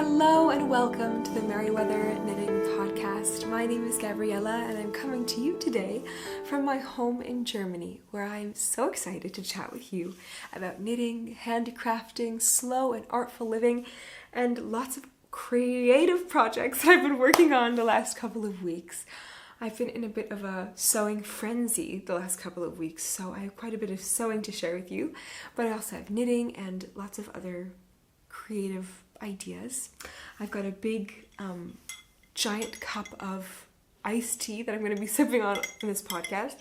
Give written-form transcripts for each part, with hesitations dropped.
Hello and welcome to the Merryweather Knitting Podcast. My name is Gabriella and I'm coming to you today from my home in Germany, where I'm so excited to chat with you about knitting, handcrafting, slow and artful living, and lots of creative projects I've been working on the last couple of weeks. I've been in a bit of a sewing frenzy the last couple of weeks, so I have quite a bit of sewing to share with you, but I also have knitting and lots of other creative ideas. I've got a big giant cup of iced tea that I'm going to be sipping on in this podcast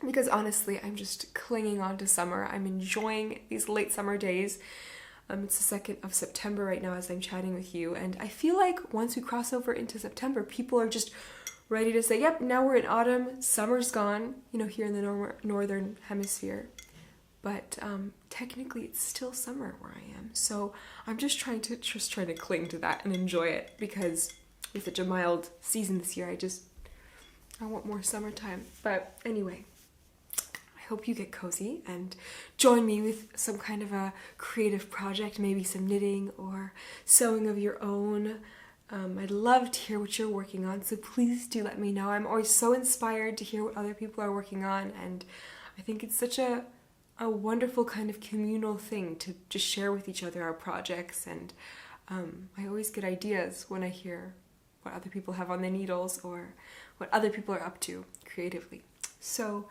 because honestly I'm just clinging on to summer. I'm enjoying these late summer days. It's the 2nd of September right now as I'm chatting with you, and I feel like once we cross over into September, people are just ready to say, yep, now we're in autumn, summer's gone, here in the northern hemisphere. But technically it's still summer where I am. So I'm just trying to cling to that and enjoy it, because with such a mild season this year, I want more summertime. But anyway, I hope you get cozy and join me with some kind of a creative project, maybe some knitting or sewing of your own. I'd love to hear what you're working on, so please do let me know. I'm always so inspired to hear what other people are working on, and I think it's such a wonderful kind of communal thing to just share with each other our projects, and I always get ideas when I hear what other people have on their needles or what other people are up to creatively. So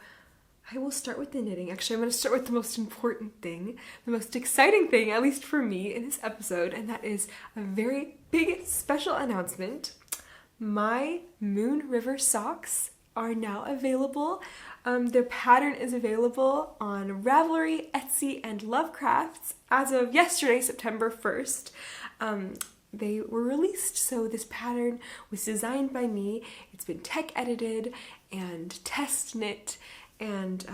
I will start with the knitting. Actually, I'm going to start with the most important thing, the most exciting thing, at least for me in this episode, and that is a very big special announcement. My Moon River socks are now available. Their pattern is available on Ravelry, Etsy, and Lovecrafts as of yesterday, September 1st. They were released, so this pattern was designed by me. It's been tech edited and test knit, and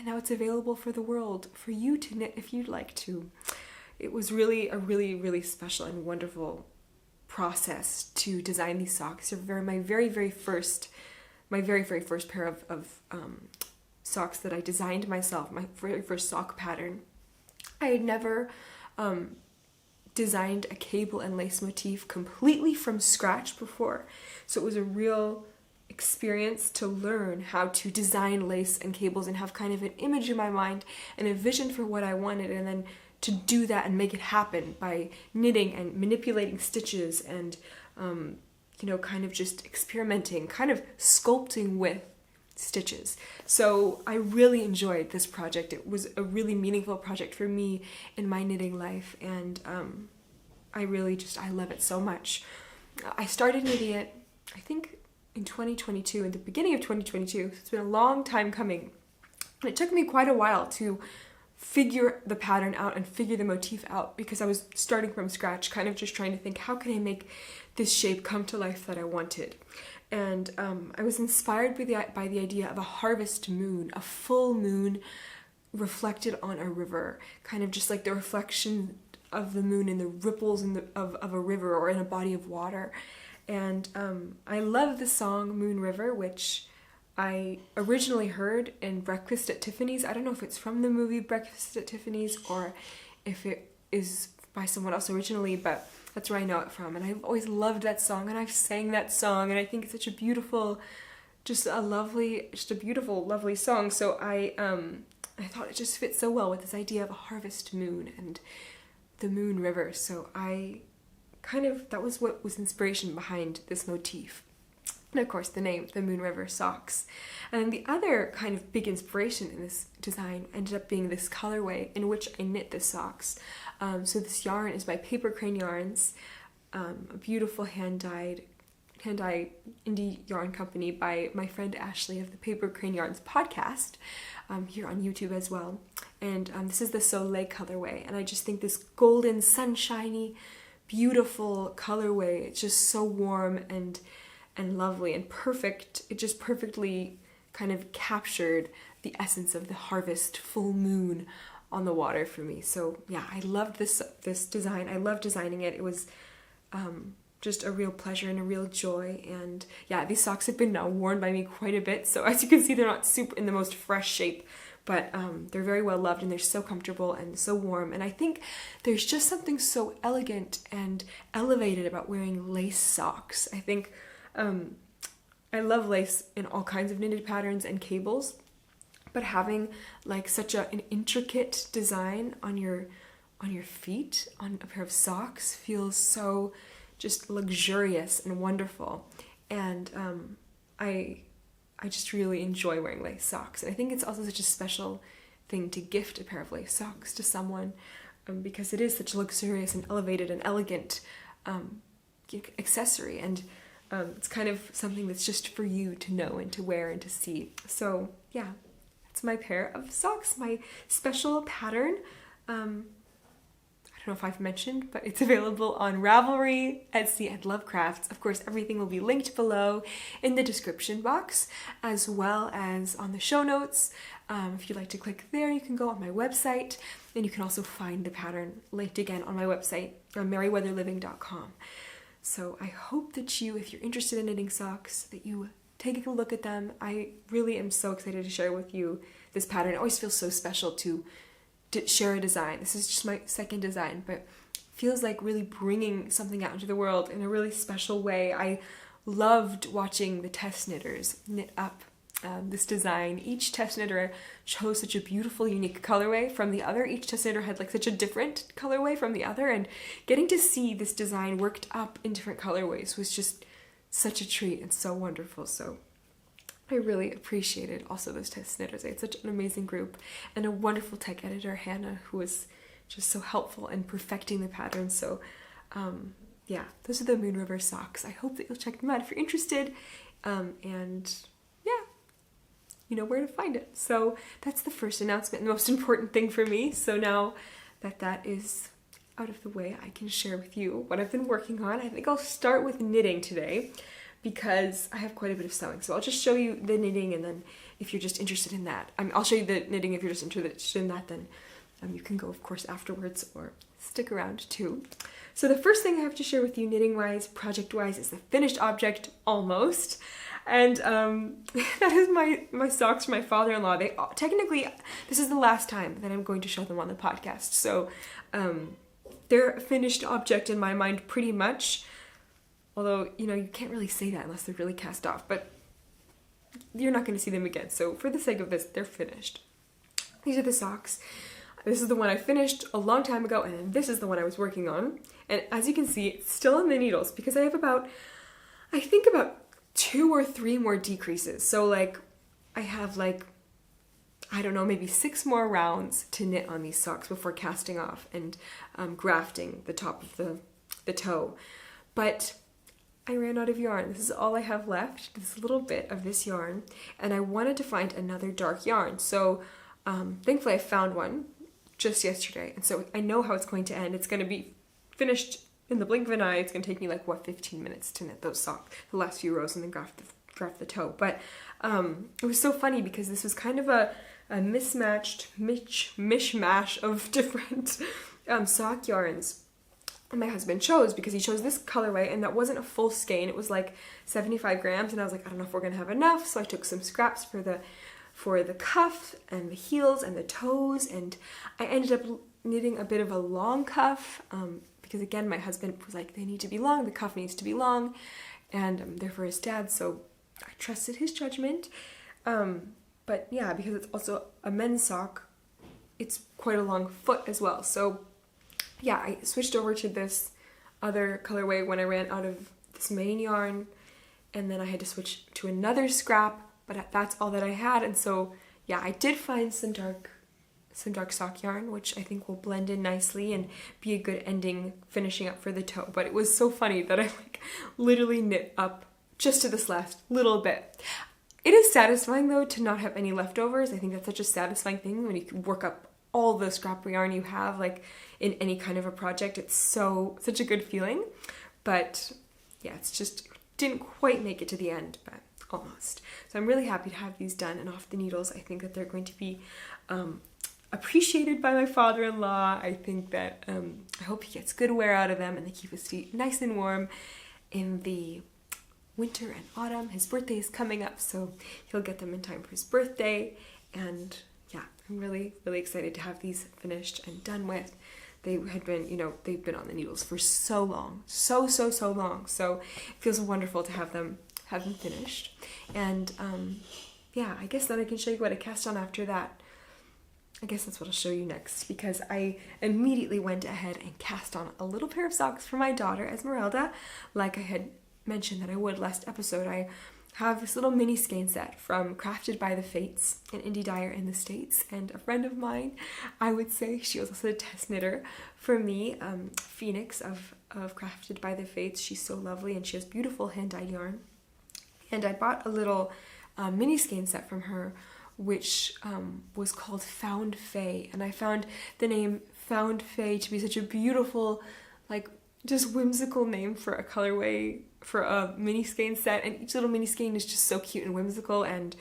now it's available for the world, for you to knit if you'd like to. It was really a really special and wonderful process to design these socks. They're my very first pair of socks that I designed myself, my very first sock pattern. I had never designed a cable and lace motif completely from scratch before, so it was a real experience to learn how to design lace and cables and have kind of an image in my mind and a vision for what I wanted, and then to do that and make it happen by knitting and manipulating stitches and kind of just experimenting, kind of sculpting with stitches. So I really enjoyed this project. It was a really meaningful project for me in my knitting life, and I love it so much. I started knitting it, I think, in 2022, in the beginning of 2022. It's been a long time coming, and it took me quite a while to figure the pattern out and figure the motif out, because I was starting from scratch, kind of just trying to think, how can I make this shape come to life that I wanted? And I was inspired by the idea of a harvest moon, a full moon reflected on a river, kind of just like the reflection of the moon in the ripples of a river or in a body of water. And I love the song Moon River, which I originally heard in Breakfast at Tiffany's. I don't know if it's from the movie Breakfast at Tiffany's or if it is by someone else originally, but that's where I know it from. And I've always loved that song, and I've sang that song, and I think it's such a beautiful, lovely song. So I thought it just fits so well with this idea of a harvest moon and the Moon River. So that was what was inspiration behind this motif. And of course the name, the Moon River socks. And then the other kind of big inspiration in this design ended up being this colorway in which I knit the socks. So this yarn is by Paper Crane Yarns, a beautiful hand-dyed indie yarn company by my friend Ashley of the Paper Crane Yarns podcast, here on YouTube as well. And this is the Soleil colorway, and I just think this golden, sunshiny, beautiful colorway, it's just so warm and lovely and perfect. It just perfectly kind of captured the essence of the harvest full moon on the water for me. So yeah, I loved this design. I loved designing it. It was just a real pleasure and a real joy. And yeah, these socks have been now worn by me quite a bit. So as you can see, they're not super in the most fresh shape, but they're very well loved and they're so comfortable and so warm. And I think there's just something so elegant and elevated about wearing lace socks. I think I love lace in all kinds of knitted patterns and cables, but having like such an intricate design on your feet on a pair of socks feels so just luxurious and wonderful. And I just really enjoy wearing lace socks. And I think it's also such a special thing to gift a pair of lace socks to someone, because it is such a luxurious and elevated and elegant accessory. And it's kind of something that's just for you to know and to wear and to see. So yeah, that's my pair of socks, my special pattern. I don't know if I've mentioned, but it's available on Ravelry, Etsy, and Lovecrafts. Of course, everything will be linked below in the description box, as well as on the show notes. If you'd like to click there, you can go on my website, and you can also find the pattern linked again on my website, merryweatherliving.com. So I hope that you, if you're interested in knitting socks, that you take a look at them. I really am so excited to share with you this pattern. It always feels so special to share a design. This is just my second design, but feels like really bringing something out into the world in a really special way. I loved watching the test knitters knit up this design. Each test knitter chose such a beautiful, unique colorway from the other. Each test knitter had like such a different colorway from the other, and getting to see this design worked up in different colorways was just such a treat and so wonderful. So I really appreciated also those test knitters. I had such an amazing group and a wonderful tech editor, Hannah, who was just so helpful in perfecting the pattern. So yeah, those are the Moon River socks. I hope that you'll check them out if you're interested. And yeah, you know where to find it. So that's the first announcement, the most important thing for me. So now that that is out of the way, I can share with you what I've been working on. I think I'll start with knitting today, because I have quite a bit of sewing. So I'll just show you the knitting, and then if you're just interested in that, I'll show you the knitting if you're just interested in that, then you can go, of course, afterwards or stick around too. So the first thing I have to share with you knitting-wise, project-wise, is the finished object, almost. And that is my socks from my father-in-law. They technically, this is the last time that I'm going to show them on the podcast. So they're a finished object in my mind pretty much. Although, you know, you can't really say that unless they're really cast off, but you're not going to see them again. So for the sake of this, they're finished. These are the socks. This is the one I finished a long time ago, and this is the one I was working on. And as you can see, it's still on the needles because I have about 2 or 3 more decreases. So like, I have like, I don't know, maybe 6 more rounds to knit on these socks before casting off and grafting the top of the toe. But I ran out of yarn. This is all I have left, this little bit of this yarn, and I wanted to find another dark yarn. So thankfully I found one just yesterday, and so I know how it's going to end. It's going to be finished in the blink of an eye. It's going to take me like 15 minutes to knit those socks, the last few rows, and then graft the toe. But it was so funny because this was kind of a mismatched mishmash of different sock yarns my husband chose, because he chose this colorway, and that wasn't a full skein. It was like 75 grams, and I was like, I don't know if we're gonna have enough, so I took some scraps for the cuff and the heels and the toes, and I ended up knitting a bit of a long cuff, because again, my husband was like, they need to be long, the cuff needs to be long, and they're for his dad, so I trusted his judgment. But yeah, because it's also a men's sock, it's quite a long foot as well, so yeah, I switched over to this other colorway when I ran out of this main yarn, and then I had to switch to another scrap, but that's all that I had. And so yeah, I did find some dark sock yarn, which I think will blend in nicely and be a good ending, finishing up for the toe. But it was so funny that I like literally knit up just to this last little bit. It is satisfying though to not have any leftovers. I think that's such a satisfying thing when you can work up all the scrap yarn you have, like in any kind of a project. It's such a good feeling. But yeah, it's just didn't quite make it to the end, but almost. So I'm really happy to have these done and off the needles. I think that they're going to be appreciated by my father-in-law. I think that I hope he gets good wear out of them, and they keep his feet nice and warm in the winter and autumn. His birthday is coming up, so he'll get them in time for his birthday. And yeah, I'm really, really excited to have these finished and done with. They had been, they've been on the needles for so long, so long. So it feels wonderful to have them finished. And yeah, I guess then I can show you what I cast on after that. I guess that's what I'll show you next, because I immediately went ahead and cast on a little pair of socks for my daughter, Esmeralda. Like I had mentioned that I would last episode, I have this little mini skein set from Crafted by the Fates, an indie dyer in the States, and a friend of mine, I would say, she was also a test knitter for me, Phoenix of Crafted by the Fates. She's so lovely, and she has beautiful hand-dyed yarn. And I bought a little mini skein set from her, which was called Found Fae, and I found the name Found Fae to be such a beautiful, like, just whimsical name for a colorway, for a mini skein set, and each little mini skein is just so cute and whimsical, and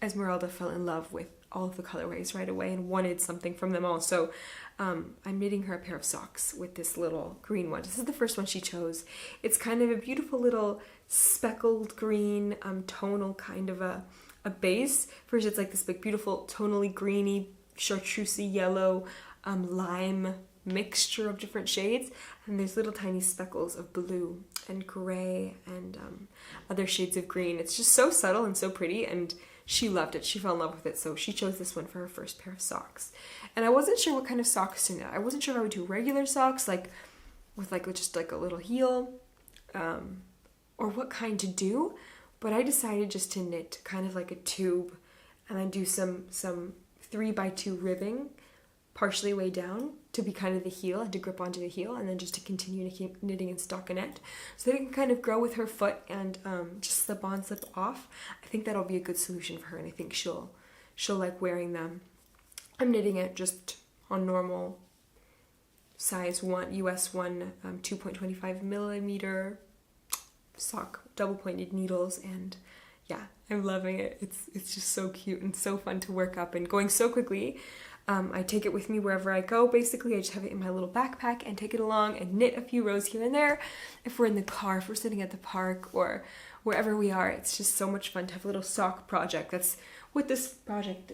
Esmeralda fell in love with all of the colorways right away and wanted something from them all. So I'm knitting her a pair of socks with this little green one. This is the first one she chose. It's kind of a beautiful little speckled green, tonal kind of a base. First, it's like this big, beautiful, tonally greeny, chartreusey yellow, lime mixture of different shades, and there's little tiny speckles of blue and gray and other shades of green. It's just so subtle and so pretty, and she loved it. She fell in love with it, so she chose this one for her first pair of socks. And I wasn't sure what kind of socks to knit. I wasn't sure if I would do regular socks, like with like just like a little heel, or what kind to do, but I decided just to knit kind of like a tube, and then do some 3x2 ribbing partially way down to be kind of the heel and to grip onto the heel, and then just to continue to keep knitting in stockinette so that it can kind of grow with her foot and just slip on, slip off. I think that'll be a good solution for her, and I think she'll like wearing them. I'm knitting it just on normal size US 1 2.25 millimeter sock, double pointed needles, and yeah, I'm loving it. It's just so cute and so fun to work up and going so quickly. I take it with me wherever I go. Basically, I just have it in my little backpack and take it along and knit a few rows here and there. If we're in the car, if we're sitting at the park, or wherever we are, it's just so much fun to have a little sock project. That's what this project,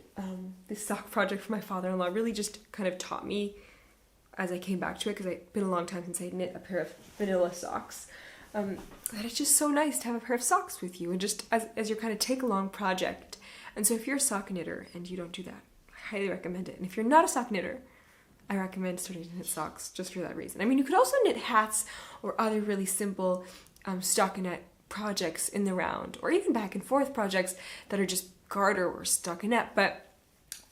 this sock project for my father-in-law really just kind of taught me as I came back to it, because it's been a long time since I knit a pair of vanilla socks. That it's just so nice to have a pair of socks with you, and just as your kind of take-along project. And so if you're a sock knitter and you don't do that, I highly recommend it. And if you're not a sock knitter, I recommend starting to knit socks just for that reason. I mean, you could also knit hats or other really simple stockinette projects in the round, or even back and forth projects that are just garter or stockinette, but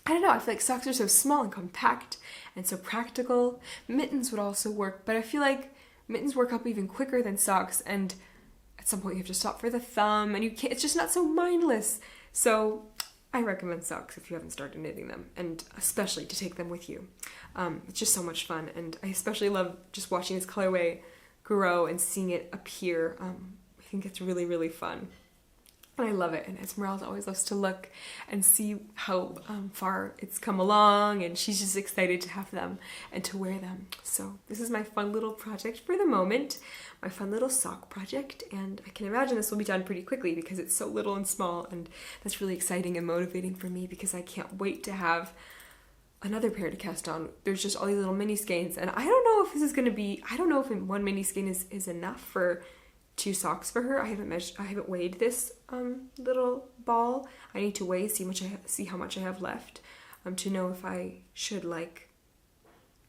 I don't know, I feel like socks are so small and compact and so practical. Mittens would also work, but I feel like mittens work up even quicker than socks, and at some point you have to stop for the thumb, and it's just not so mindless. So I recommend socks if you haven't started knitting them, and especially to take them with you. It's just so much fun, and I especially love just watching this colorway grow and seeing it appear. I think it's really, really fun. And I love it, and Esmeralda always loves to look and see how far it's come along, and she's just excited to have them and to wear them. So this is my fun little project for the moment, my fun little sock project, and I can imagine this will be done pretty quickly because it's so little and small, and that's really exciting and motivating for me because I can't wait to have another pair to cast on. There's just all these little mini skeins, and I don't know if this is going to be, I don't know if one mini skein is enough for 2 socks for her. I haven't weighed this little ball. I need to weigh, see how much I have left, to know if I should like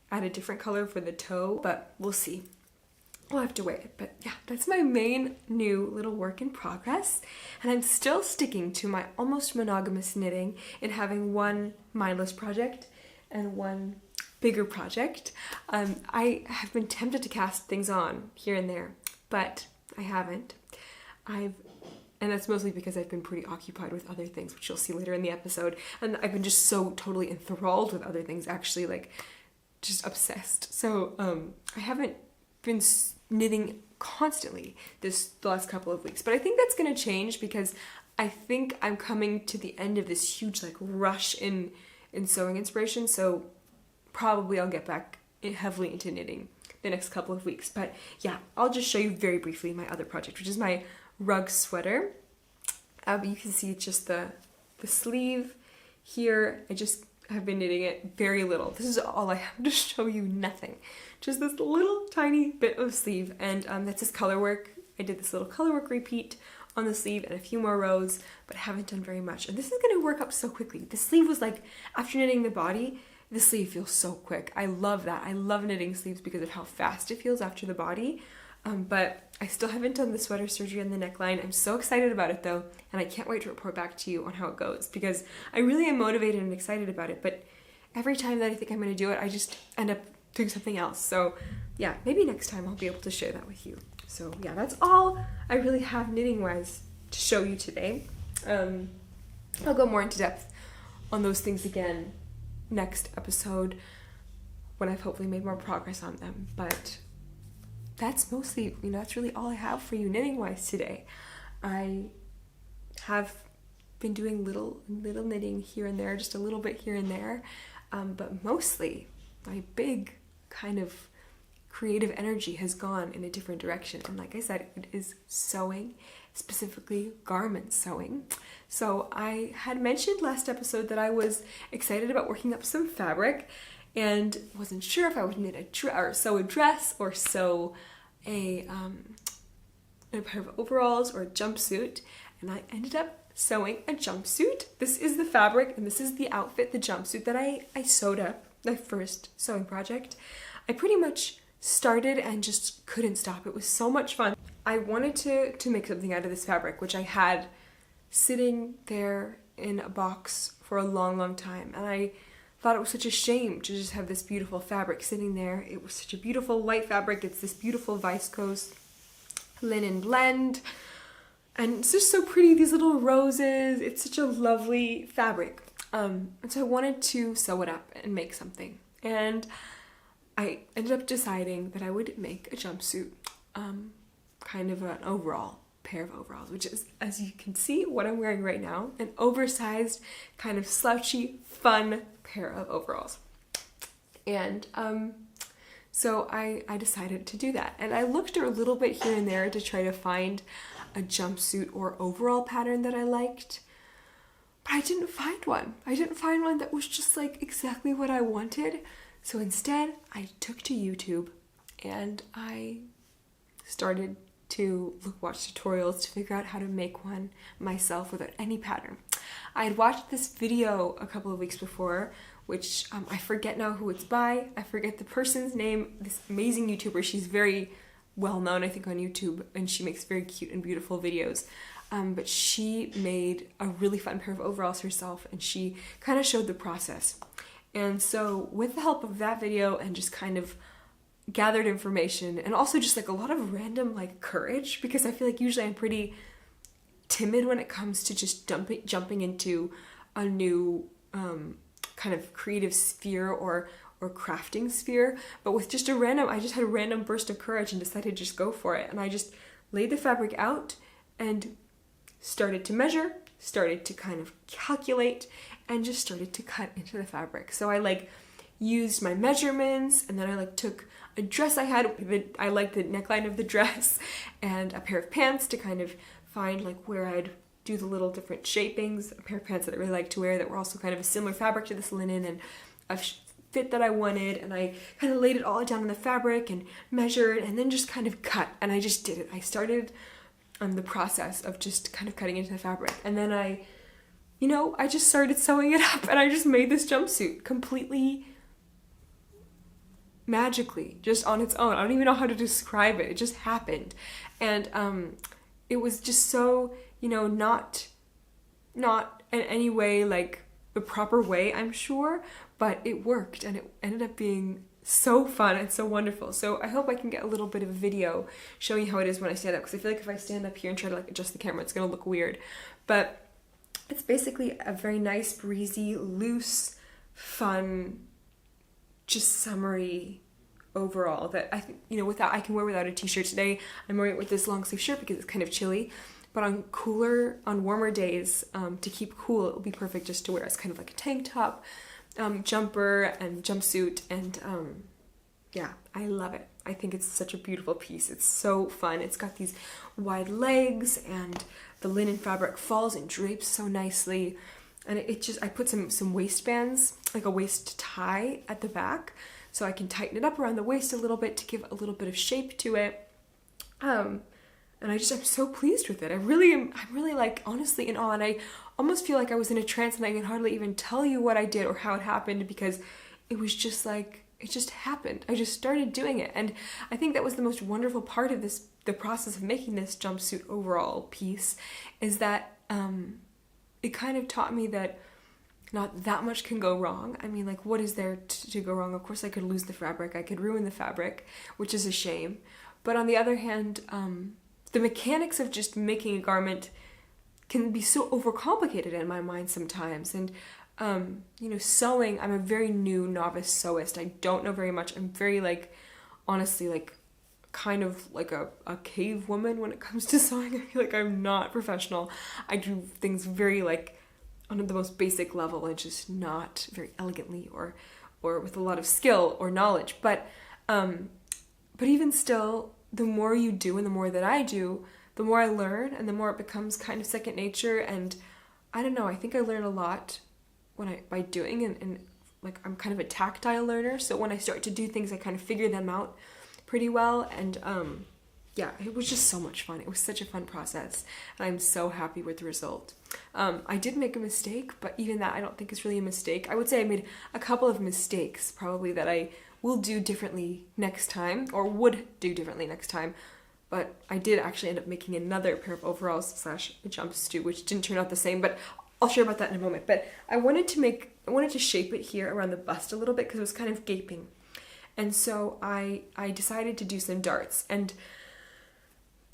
add a different color for the toe, but we'll see. We'll have to weigh it. But yeah, that's my main new little work in progress, and I'm still sticking to my almost monogamous knitting in having one mindless project and one bigger project. I have been tempted to cast things on here and there, but I haven't. And that's mostly because I've been pretty occupied with other things, which you'll see later in the episode. And I've been just so totally enthralled with other things, actually, like, just obsessed. So, I haven't been knitting constantly the last couple of weeks. But I think that's going to change because I think I'm coming to the end of this huge, like, rush in sewing inspiration. So, probably I'll get back heavily into knitting the next couple of weeks. But yeah, I'll just show you very briefly my other project, which is my rug sweater. You can see just the sleeve Here, I just have been knitting it very little. This is all I have to show you, nothing. Just this little tiny bit of sleeve, and that's this color work. I did this little color work repeat on the sleeve and a few more rows, but haven't done very much. And this is gonna work up so quickly. The sleeve was like, after knitting the body, the sleeve feels so quick. I love that. I love knitting sleeves because of how fast it feels after the body. But I still haven't done the sweater surgery on the neckline. I'm so excited about it though, and I can't wait to report back to you on how it goes because I really am motivated and excited about it, but every time that I think I'm gonna do it, I just end up doing something else. So yeah, maybe next time I'll be able to share that with you. So yeah, that's all I really have knitting wise to show you today. I'll go more into depth on those things again next episode when I've hopefully made more progress on them, but that's mostly, that's really all I have for you knitting wise today. I have been doing little knitting here and there, just a little bit here and there, but mostly my big kind of creative energy has gone in a different direction. And like I said, it is sewing, specifically garment sewing. So I had mentioned last episode that I was excited about working up some fabric and wasn't sure if I would knit sew a dress or sew a pair of overalls or a jumpsuit, and I ended up sewing a jumpsuit. This is the fabric and this is the outfit, the jumpsuit that I sewed up, my first sewing project. I pretty much started and just couldn't stop. It was so much fun. I wanted to make something out of this fabric, which I had sitting there in a box for a long time, and I thought it was such a shame to just have this beautiful fabric sitting there. It was such a beautiful light fabric. It's this beautiful viscose linen blend, and it's just so pretty, these little roses. It's such a lovely fabric, and so I wanted to sew it up and make something, and I ended up deciding that I would make a jumpsuit, kind of an overall pair of overalls, which is, as you can see, what I'm wearing right now, an oversized, kind of slouchy, fun pair of overalls. And so I decided to do that. And I looked a little bit here and there to try to find a jumpsuit or overall pattern that I liked, but I didn't find one. I didn't find one that was just like exactly what I wanted. So instead, I took to YouTube and I started to watch tutorials to figure out how to make one myself without any pattern. I had watched this video a couple of weeks before, which I forget now who it's by. I forget the person's name. This amazing YouTuber, she's very well known, I think, on YouTube, and she makes very cute and beautiful videos. But she made a really fun pair of overalls herself, and she kind of showed the process. And so with the help of that video and just kind of gathered information, and also just like a lot of random like courage, because I feel like usually I'm pretty timid when it comes to just jumping into a new kind of creative sphere or crafting sphere. But with just I just had a random burst of courage and decided to just go for it. And I just laid the fabric out and started to measure, started to kind of calculate, and just started to cut into the fabric. So I like used my measurements, and then I like took a dress I had, I liked the neckline of the dress, and a pair of pants to kind of find like where I'd do the little different shapings, a pair of pants that I really like to wear that were also kind of a similar fabric to this linen and a fit that I wanted, and I kind of laid it all down on the fabric and measured and then just kind of cut, and I just did it. I started on the process of just kind of cutting into the fabric, and then I just started sewing it up, and I just made this jumpsuit completely magically, just on its own. I don't even know how to describe it. It just happened. And it was just so, not in any way like the proper way, I'm sure, but it worked, and it ended up being so fun and so wonderful. So I hope I can get a little bit of a video showing how it is when I stand up, because I feel like if I stand up here and try to like adjust the camera, it's gonna look weird. But it's basically a very nice, breezy, loose, fun, just summery overall that I think, I can wear without a t-shirt. Today I'm wearing it with this long sleeve shirt because it's kind of chilly, but on warmer days, to keep cool, it will be perfect just to wear as kind of like a tank top, jumper and jumpsuit, and yeah, I love it. I think it's such a beautiful piece. It's so fun. It's got these wide legs, and the linen fabric falls and drapes so nicely. and I put some waistbands, like a waist tie at the back, so I can tighten it up around the waist a little bit to give a little bit of shape to it. And I'm so pleased with it. I'm really like honestly in awe, and I almost feel like I was in a trance and I can hardly even tell you what I did or how it happened, because it was just like, it just happened. I just started doing it. And I think that was the most wonderful part of the process of making this jumpsuit overall piece, is that it kind of taught me that not that much can go wrong. I mean, like, what is there to go wrong? Of course, I could lose the fabric. I could ruin the fabric, which is a shame. But on the other hand, the mechanics of just making a garment can be so overcomplicated in my mind sometimes. And, sewing, I'm a very new novice sewist. I don't know very much. I'm very, like, honestly, like, kind of like a cave woman when it comes to sewing. I feel like I'm not professional. I do things very, like, on the most basic level, and just not very elegantly or with a lot of skill or knowledge. But even still, the more you do and the more that I do, the more I learn, and the more it becomes kind of second nature. And I don't know, I think I learn a lot by doing, and like, I'm kind of a tactile learner, so when I start to do things, I kind of figure them out pretty well. And yeah, it was just so much fun. It was such a fun process, and I'm so happy with the result. I did make a mistake, but even that I don't think is really a mistake. I would say I made a couple of mistakes probably that I will do differently next time, or would do differently next time. But I did actually end up making another pair of overalls / a jumpsuit, which didn't turn out the same, but I'll share about that in a moment. But I wanted to shape it here around the bust a little bit, because it was kind of gaping. And so I decided to do some darts, and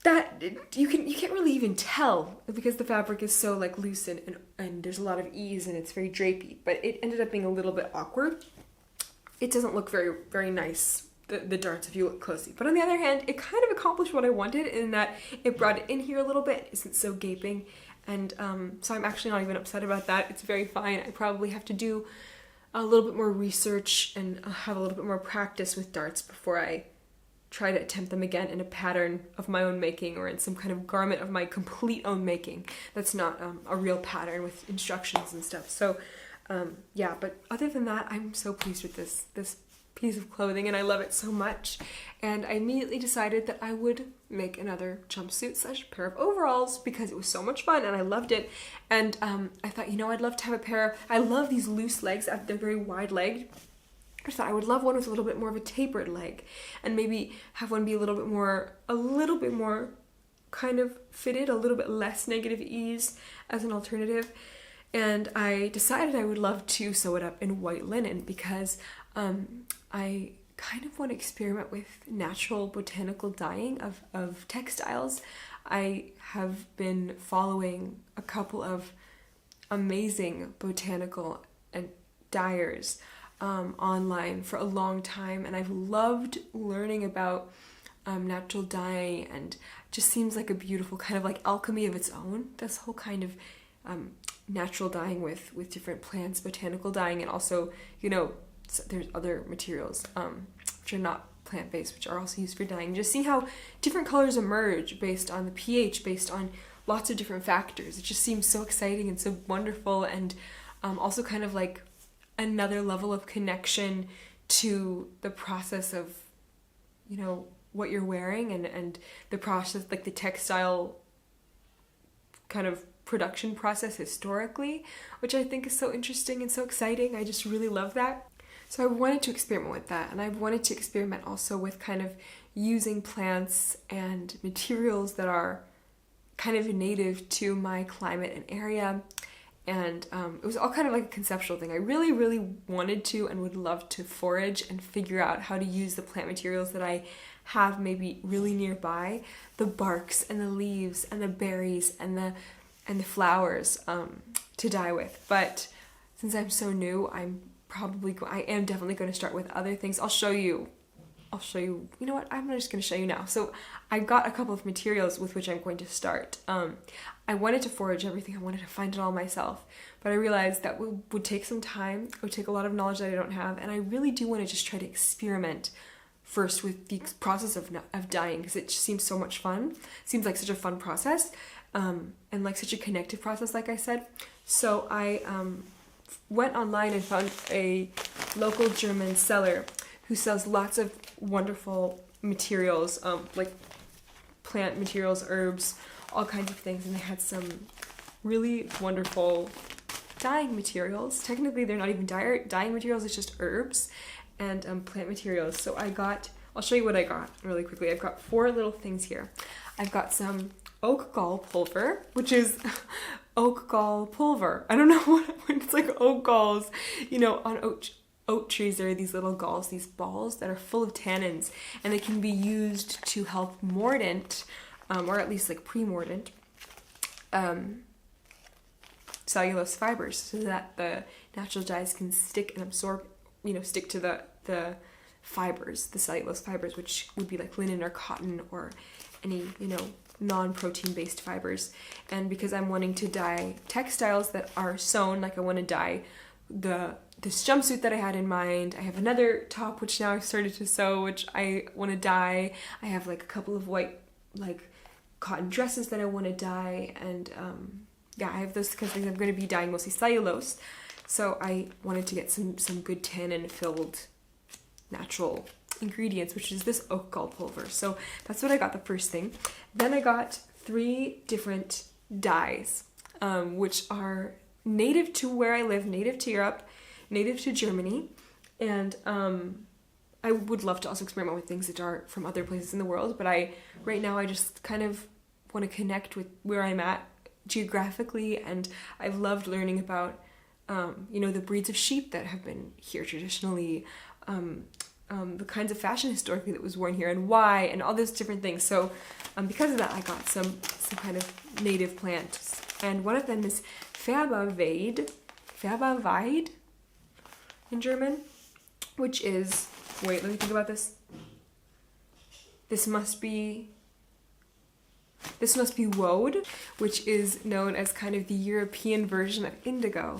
that you can't really even tell, because the fabric is so like loose and there's a lot of ease, and it's very drapey, but it ended up being a little bit awkward. It doesn't look very, very nice, the darts, if you look closely. But on the other hand, it kind of accomplished what I wanted, in that it brought it in here a little bit. It isn't so gaping. And so I'm actually not even upset about that. It's very fine. I probably have to do a little bit more research and have a little bit more practice with darts before I try to attempt them again in a pattern of my own making, or in some kind of garment of my complete own making that's not a real pattern with instructions and stuff. So yeah, but other than that, I'm so pleased with this piece of clothing, and I love it so much. And I immediately decided that I would make another jumpsuit / pair of overalls, because it was so much fun and I loved it. And I thought, I'd love to have a pair. I love these loose legs. They're very wide legged. I thought I would love one with a little bit more of a tapered leg, and maybe have one be a little bit more kind of fitted, a little bit less negative ease as an alternative. And I decided I would love to sew it up in white linen, because I kind of want to experiment with natural botanical dyeing of textiles. I have been following a couple of amazing botanical and dyers online for a long time, and I've loved learning about natural dyeing, and just seems like a beautiful kind of like alchemy of its own, this whole kind of natural dyeing with different plants, botanical dyeing, and also, there's other materials which are not plant-based, which are also used for dyeing. Just see how different colors emerge based on the pH, based on lots of different factors. It just seems so exciting and so wonderful, and also kind of like another level of connection to the process of, what you're wearing, and the process, like the textile kind of production process historically, which I think is so interesting and so exciting. I just really love that. So I wanted to experiment with that, and I wanted to experiment also with kind of using plants and materials that are kind of native to my climate and area. And it was all kind of like a conceptual thing. I really, really wanted to and would love to forage and figure out how to use the plant materials that I have maybe really nearby, the barks and the leaves and the berries and the flowers to dye with. But since I'm so new, I am definitely going to start with other things. I'll show you. You know what? I'm just going to show you now. So I got a couple of materials with which I'm going to start. I wanted to forage everything. I wanted to find it all myself. But I realized that would take some time. It would take a lot of knowledge that I don't have. And I really do want to just try to experiment first with the process of dyeing, because it just seems so much fun. It seems like such a fun process, and like such a connected process, like I said. So I went online and found a local German seller who sells lots of wonderful materials, like plant materials, herbs, all kinds of things, and they had some really wonderful dyeing materials. Technically, they're not even dyeing materials, it's just herbs and plant materials. So I'll show you what I got really quickly. I've got 4 little things here. I've got some oak gall pulver, which is oak gall pulver. I don't know what it's like oak galls. You know, on oak trees there are these little galls, these balls that are full of tannins, and they can be used to help mordant, or at least like pre-mordant, cellulose fibers, so that the natural dyes can stick and absorb, stick to the fibers, the cellulose fibers, which would be like linen or cotton or any, non-protein based fibers. And because I'm wanting to dye textiles that are sewn, like I want to dye this jumpsuit that I had in mind. I have another top which now I've started to sew, which I want to dye. I have like a couple of white like cotton dresses that I want to dye, and I have those because I'm going to be dyeing mostly cellulose. So I wanted to get some good tannin filled natural ingredients, which is this oak gall pulver. So that's what I got, the first thing. Then I got 3 different dyes, which are native to where I live, native to Europe, native to Germany, and I would love to also experiment with things that are from other places in the world, but right now I just kind of want to connect with where I'm at geographically, and I've loved learning about the breeds of sheep that have been here traditionally, the kinds of fashion historically that was worn here and why, and all those different things. So because of that, I got some kind of native plants, and one of them is Färberweid in German, which is, wait, let me think about this. This must be woad, which is known as kind of the European version of indigo.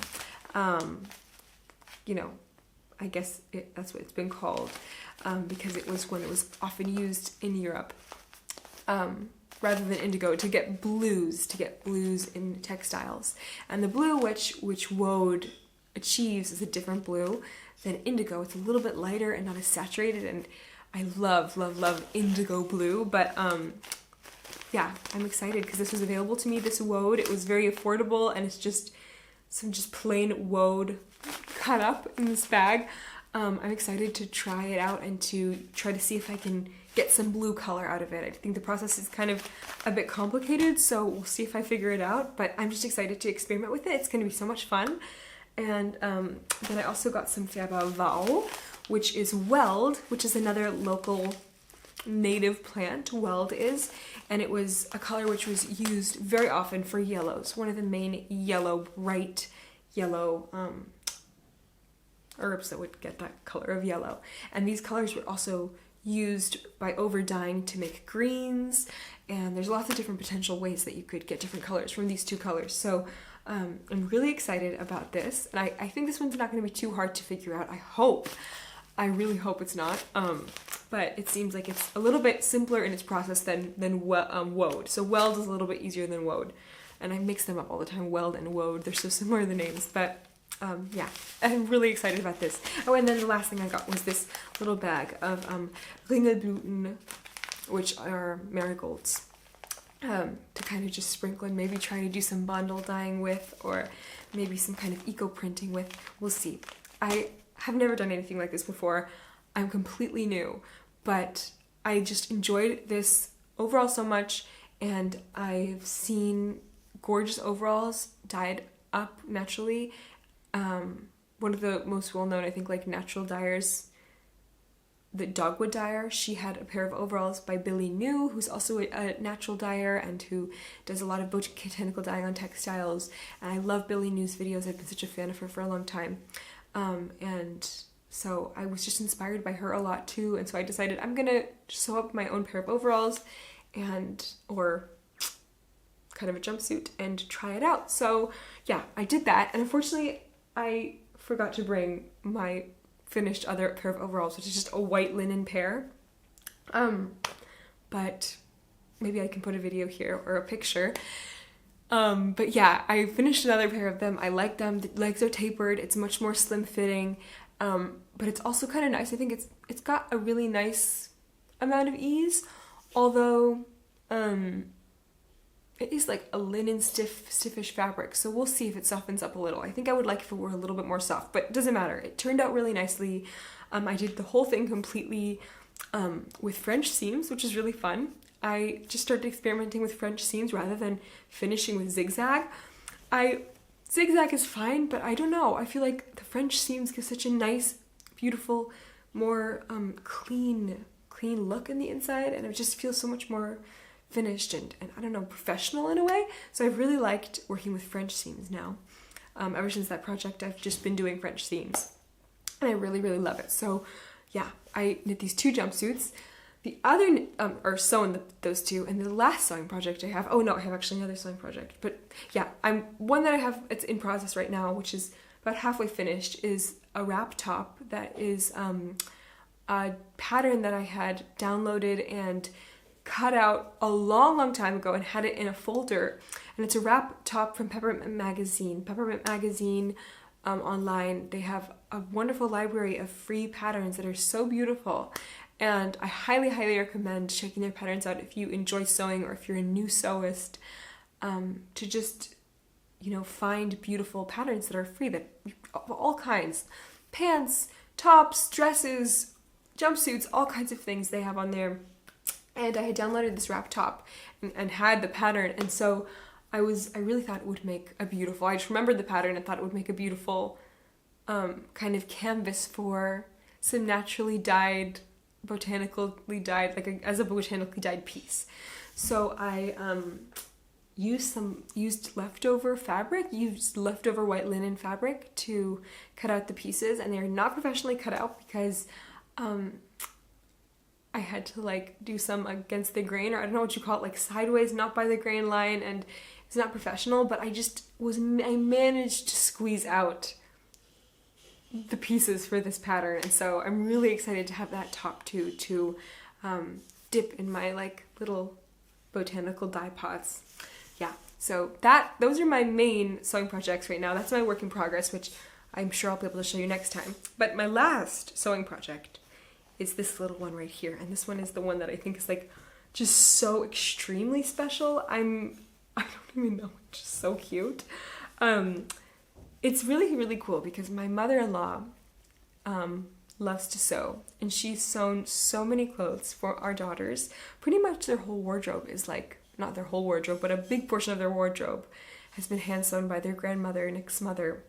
I guess that's what it's been called, because it was when it was often used in Europe, rather than indigo, to get blues in textiles. And the blue which woad achieves is a different blue than indigo. It's a little bit lighter and not as saturated, and I love indigo blue, but I'm excited because this was available to me, this woad. It was very affordable, and it's just some plain woad cut up in this bag. I'm excited to try it out and to try to see if I can get some blue color out of it. I think the process is kind of a bit complicated, so we'll see if I figure it out, but I'm just excited to experiment with it. It's going to be so much fun. And then I also got some Färberwau, which is weld, which is another local native plant, weld is, and it was a color which was used very often for yellows, one of the main bright yellow herbs that would get that color of yellow. And these colors were also used by over dyeing to make greens, and there's lots of different potential ways that you could get different colors from these 2 colors. So I'm really excited about this, and I think this one's not going to be too hard to figure out. I really hope it's not, but it seems like it's a little bit simpler in its process than woad. So weld is a little bit easier than woad, and I mix them up all the time, weld and woad. They're so similar, the names, but I'm really excited about this. Oh, and then the last thing I got was this little bag of Ringelblüten, which are marigolds, to kind of just sprinkle and maybe try to do some bundle dyeing with, or maybe some kind of eco printing with. We'll see. I have never done anything like this before. I'm completely new, but I just enjoyed this overall so much, and I've seen gorgeous overalls dyed up naturally. One of the most well-known, I think, like natural dyers, the Dogwood dyer, she had a pair of overalls by Billy New, who's also a natural dyer and who does a lot of botanical dyeing on textiles. And I love Billy New's videos. I've been such a fan of her for a long time. And so I was just inspired by her a lot too. And so I decided I'm gonna sew up my own pair of overalls or kind of a jumpsuit and try it out. So yeah, I did that. And unfortunately, I forgot to bring my finished other pair of overalls, which is just a white linen pair. But maybe I can put a video here or a picture. But yeah, I finished another pair of them. I like them. The legs are tapered. It's much more slim fitting. But it's also kind of nice. I think it's got a really nice amount of ease, although it is like a linen stiffish fabric, so we'll see if it softens up a little. I think I would like if it were a little bit more soft, but it doesn't matter. It turned out really nicely. I did the whole thing completely with French seams, which is really fun. I just started experimenting with French seams rather than finishing with zigzag. Zigzag is fine, but I don't know. I feel like the French seams give such a nice, beautiful, more clean look in the inside, and it just feels so much more finished and I don't know, professional in a way. So I've really liked working with French seams now. Ever since that project, I've just been doing French seams, and I really, really love it. So yeah, I knit these 2 jumpsuits. The other, or sewn those 2, and the last sewing project I have, I have actually another sewing project, but yeah, one that I have, it's in process right now, which is about halfway finished, is a wrap top that is a pattern that I had downloaded and cut out a long time ago and had it in a folder, and it's a wrap top from Peppermint Magazine. Online, they have a wonderful library of free patterns that are so beautiful, and I highly recommend checking their patterns out if you enjoy sewing or if you're a new sewist, to just, find beautiful patterns that are free, that of all kinds, pants, tops, dresses, jumpsuits, all kinds of things they have on there. And I had downloaded this wrap top and had the pattern, and so I really thought it would make a beautiful, I just remembered the pattern and thought it would make a beautiful kind of canvas for some naturally dyed, botanically dyed, as a botanically dyed piece. So I used leftover white linen fabric to cut out the pieces, and they're not professionally cut out because I had to do some against the grain, or I don't know what you call it, sideways, not by the grain line, and it's not professional, but I managed to squeeze out the pieces for this pattern, and so I'm really excited to have that top too, to dip in my little botanical dye pots. Yeah, so those are my main sewing projects right now. That's my work in progress, which I'm sure I'll be able to show you next time. But my last sewing project is this little one right here, and this one is the one that I think is just so extremely special. I don't even know, it's just so cute. It's really, really cool because my mother-in-law loves to sew, and she's sewn so many clothes for our daughters. Pretty much their whole wardrobe is not their whole wardrobe, but a big portion of their wardrobe has been hand sewn by their grandmother, Nick's mother.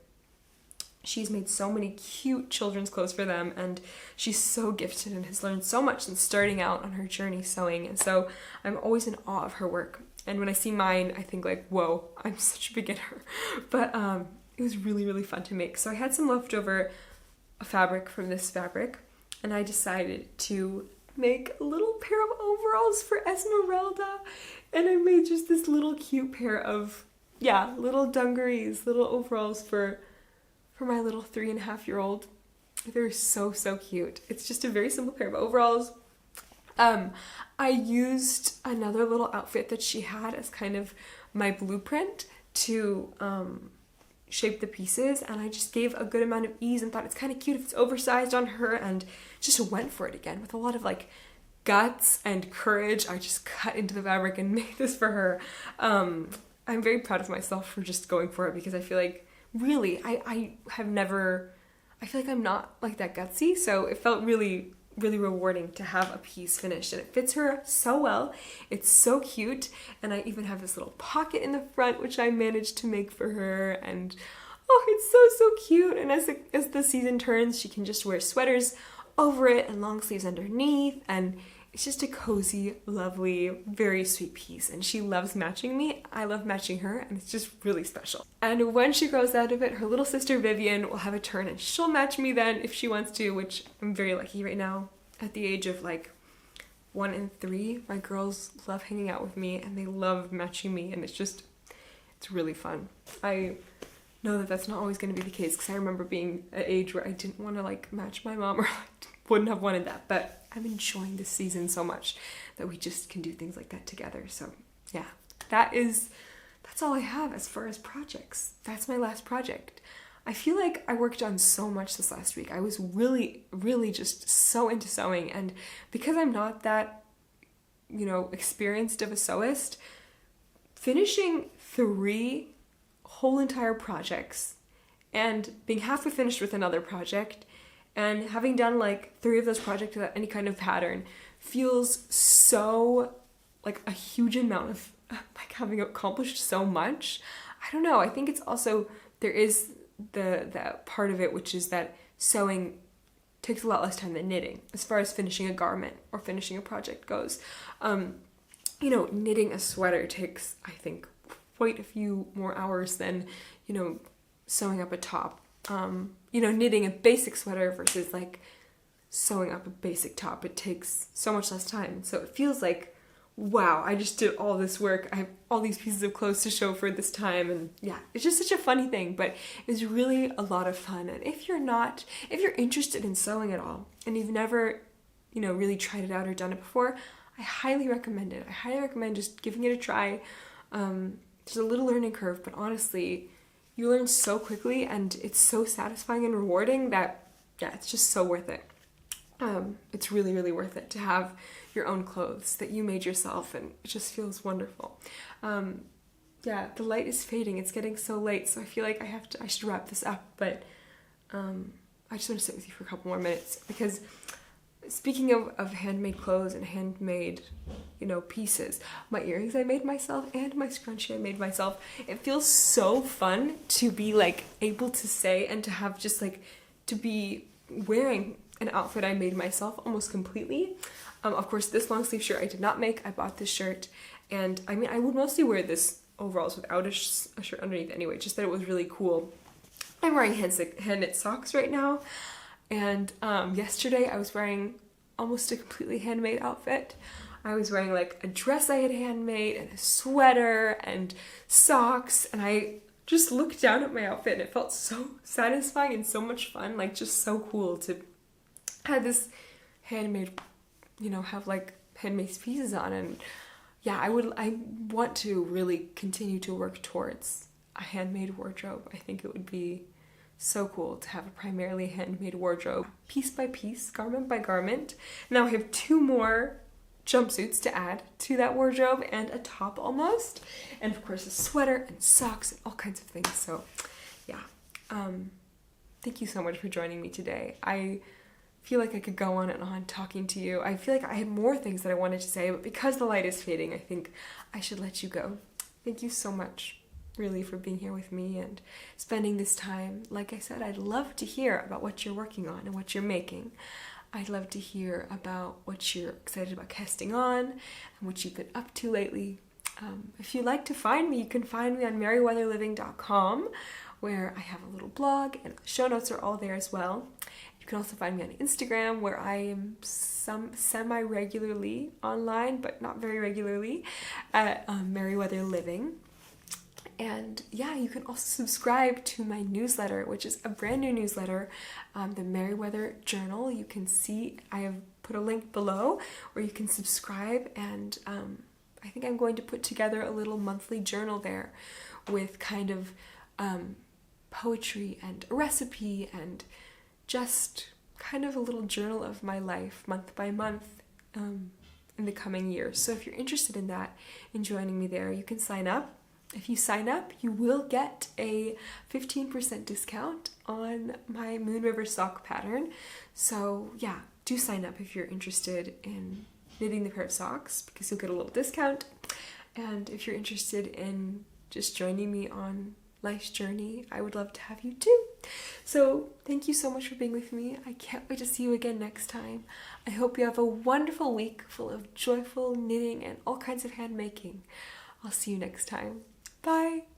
She's made so many cute children's clothes for them, and she's so gifted and has learned so much since starting out on her journey sewing, and so I'm always in awe of her work. And when I see mine, I think whoa, I'm such a beginner. But it was really, really fun to make. So I had some leftover fabric from this fabric, and I decided to make a little pair of overalls for Esmeralda, and I made just this little cute pair of, little dungarees, little overalls for my little 3.5-year-old. They're so cute. It's just a very simple pair of overalls. I used another little outfit that she had as kind of my blueprint to shape the pieces, and I just gave a good amount of ease and thought it's kind of cute if it's oversized on her, and just went for it again with a lot of guts and courage. I just cut into the fabric and made this for her. I'm very proud of myself for just going for it, because I feel really, I feel like I'm not that gutsy, so it felt really, really rewarding to have a piece finished, and it fits her so well. It's so cute, and I even have this little pocket in the front, which I managed to make for her, and it's so cute. And as the season turns, she can just wear sweaters over it and long sleeves underneath, and it's just a cozy, lovely, very sweet piece, and she loves matching me. I love matching her, and it's just really special. And when she grows out of it, her little sister Vivian will have a turn, and she'll match me then if she wants to, which I'm very lucky right now. At the age of 1 and 3, my girls love hanging out with me, and they love matching me, and it's really fun. I know that that's not always going to be the case, because I remember being at age where I didn't want to like match my mom, or wouldn't have wanted that, but I'm enjoying this season so much that we just can do things like that together. So yeah, that's all I have as far as projects. That's my last project. I feel like I worked on so much this last week. I was really, really just so into sewing, and because I'm not that, experienced of a sewist, finishing 3 whole entire projects and being halfway finished with another project and having done like 3 of those projects without any kind of pattern feels so like a huge amount of like having accomplished so much. I don't know. I think it's also, there is that part of it, which is that sewing takes a lot less time than knitting as far as finishing a garment or finishing a project goes. Knitting a sweater takes, I think, quite a few more hours than, sewing up a top. Knitting a basic sweater versus like sewing up a basic top, it takes so much less time. So it feels like, wow, I just did all this work. I have all these pieces of clothes to show for this time. And yeah, it's just such a funny thing, but it's really a lot of fun. And if you're interested in sewing at all and you've never, really tried it out or done it before, I highly recommend it. I highly recommend just giving it a try. There's a little learning curve, but honestly, you learn so quickly and it's so satisfying and rewarding that, yeah, it's just so worth it. It's really, really worth it to have your own clothes that you made yourself, and it just feels wonderful. The light is fading. It's getting so late, so I feel like I should wrap this up, but I just want to sit with you for a couple more minutes, because speaking of handmade clothes and handmade, pieces, my earrings I made myself and my scrunchie I made myself. It feels so fun to be like able to say and to have just like to be wearing an outfit I made myself almost completely. Of course, this long sleeve shirt I did not make. I bought this shirt, and I mean, I would mostly wear this overalls without a shirt underneath anyway, just that it was really cool. I'm wearing hand knit socks right now, and yesterday I was wearing almost a completely handmade outfit. I was wearing like a dress I had handmade and a sweater and socks, and I just looked down at my outfit and it felt so satisfying and so much fun, like just so cool to have this handmade, have like handmade pieces on. And yeah, I want to really continue to work towards a handmade wardrobe. I think it would be so cool to have a primarily handmade wardrobe, piece by piece, garment by garment. Now I have 2 more jumpsuits to add to that wardrobe and a top almost, and of course a sweater and socks and all kinds of things. So yeah, thank you so much for joining me today. I feel like I could go on and on talking to you. I feel like I had more things that I wanted to say, but because the light is fading, I think I should let you go. Thank you so much, really, for being here with me and spending this time. Like I said, I'd love to hear about what you're working on and what you're making. I'd love to hear about what you're excited about casting on and what you've been up to lately. If you'd like to find me, you can find me on merryweatherliving.com, where I have a little blog, and show notes are all there as well. You can also find me on Instagram, where I am semi-regularly online, but not very regularly, at Merryweather Living. And yeah, you can also subscribe to my newsletter, which is a brand new newsletter, the Merryweather Journal. You can see, I have put a link below where you can subscribe, and I think I'm going to put together a little monthly journal there with kind of poetry and a recipe and just kind of a little journal of my life month by month in the coming years. So if you're interested in that, in joining me there, you can sign up. If you sign up, you will get a 15% discount on my Moon River sock pattern. So yeah, do sign up if you're interested in knitting the pair of socks, because you'll get a little discount. And if you're interested in just joining me on life's journey, I would love to have you too. So thank you so much for being with me. I can't wait to see you again next time. I hope you have a wonderful week full of joyful knitting and all kinds of hand making. I'll see you next time. Bye.